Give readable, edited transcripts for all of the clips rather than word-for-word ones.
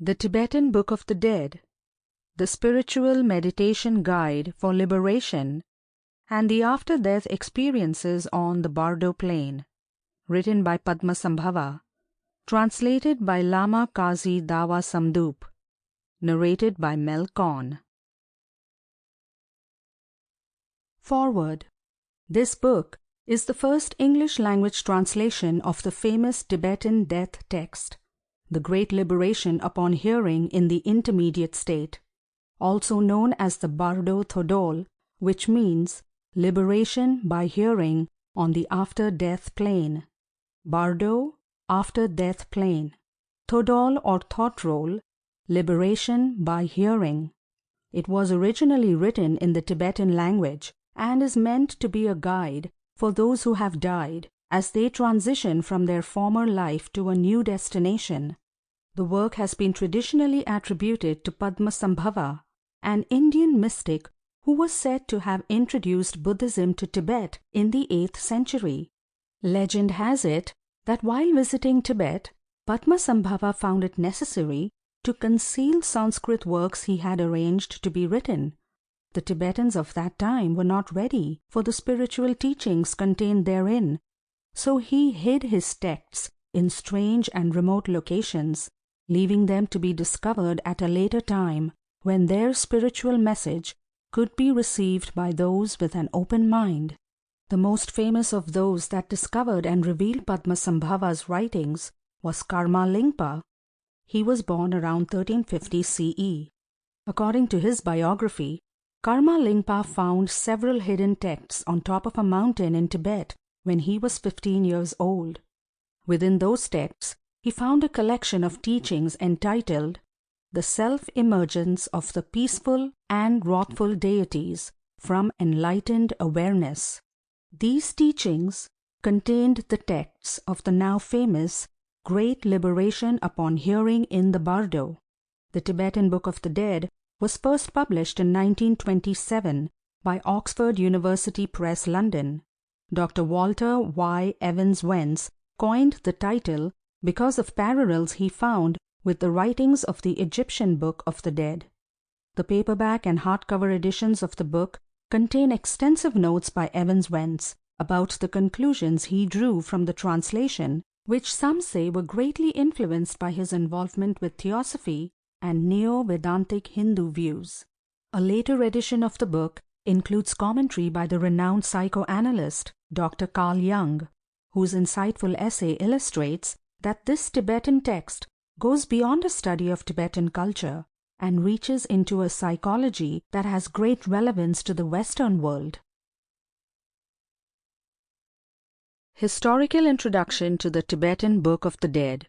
The Tibetan Book of the Dead, the Spiritual Meditation Guide for Liberation, and the After-Death Experiences on the Bardo Plain, written by Padmasambhava, translated by Lama Kazi Dawa-Samdup, narrated by Mel Konn. Forward. This book is the first English-language translation of the famous Tibetan death text, The Great Liberation Upon Hearing in the Intermediate State, also known as the Bardo Thodol, which means Liberation by Hearing on the After-Death Plane. Bardo, After-Death Plane. Thodol or Thought Roll, Liberation by Hearing. It was originally written in the Tibetan language and is meant to be a guide for those who have died as they transition from their former life to a new destination. The work has been traditionally attributed to Padmasambhava, an Indian mystic who was said to have introduced Buddhism to Tibet in the 8th century. Legend has it that while visiting Tibet, Padmasambhava found it necessary to conceal Sanskrit works he had arranged to be written. The Tibetans of that time were not ready for the spiritual teachings contained therein, so he hid his texts in strange and remote locations, leaving them to be discovered at a later time when their spiritual message could be received by those with an open mind. The most famous of those that discovered and revealed Padmasambhava's writings was Karma Lingpa. He was born around 1350 CE. According to his biography, Karma Lingpa found several hidden texts on top of a mountain in Tibet when he was 15 years old. Within those texts, he found a collection of teachings entitled The Self-Emergence of the Peaceful and Wrathful Deities from Enlightened Awareness. These teachings contained the texts of the now famous Great Liberation Upon Hearing in the Bardo. The Tibetan Book of the Dead was first published in 1927 by Oxford University Press, London. Dr. Walter Y. Evans Wentz coined the title because of parallels he found with the writings of the Egyptian Book of the Dead. The paperback and hardcover editions of the book contain extensive notes by Evans Wentz about the conclusions he drew from the translation, which some say were greatly influenced by his involvement with Theosophy and Neo-Vedantic Hindu views. A later edition of the book includes commentary by the renowned psychoanalyst Dr. Carl Jung, whose insightful essay illustrates that this Tibetan text goes beyond a study of Tibetan culture and reaches into a psychology that has great relevance to the Western world. Historical Introduction to the Tibetan Book of the Dead.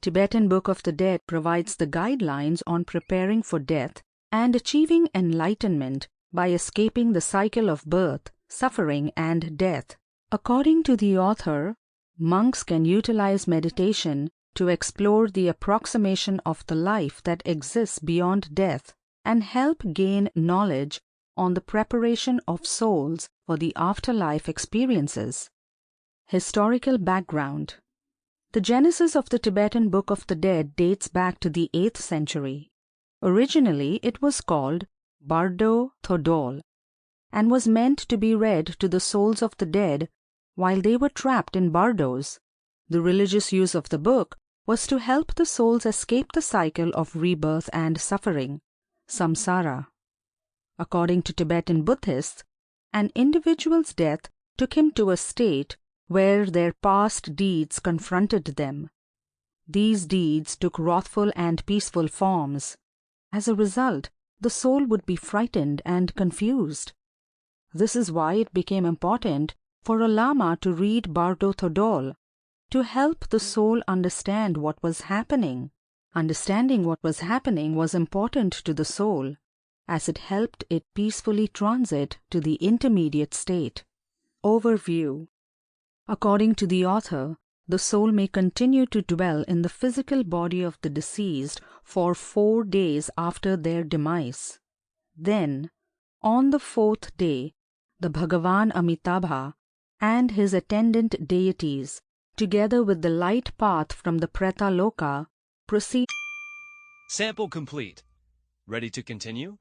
Tibetan Book of the Dead provides the guidelines on preparing for death and achieving enlightenment by escaping the cycle of birth, suffering, and death. According to the author, monks can utilize meditation to explore the approximation of the life that exists beyond death and help gain knowledge on the preparation of souls for the afterlife experiences. Historical background. The genesis of the Tibetan Book of the Dead dates back to the 8th century. Originally, it was called Bardo Thodol and was meant to be read to the souls of the dead while they were trapped in bardos. The religious use of the book was to help the souls escape the cycle of rebirth and suffering, samsara. According to Tibetan Buddhists, an individual's death took him to a state where their past deeds confronted them. These deeds took wrathful and peaceful forms. As a result, the soul would be frightened and confused. This is why it became important for a Lama to read Bardo Thodol to help the soul understand what was happening. Understanding what was happening was important to the soul, as it helped it peacefully transit to the intermediate state. Overview. According to the author, the soul may continue to dwell in the physical body of the deceased for 4 days after their demise. Then, on the 4th day, the Bhagavan Amitabha and his attendant deities, together with the light path from the Preta Loka, proceed Sample complete. Ready to continue?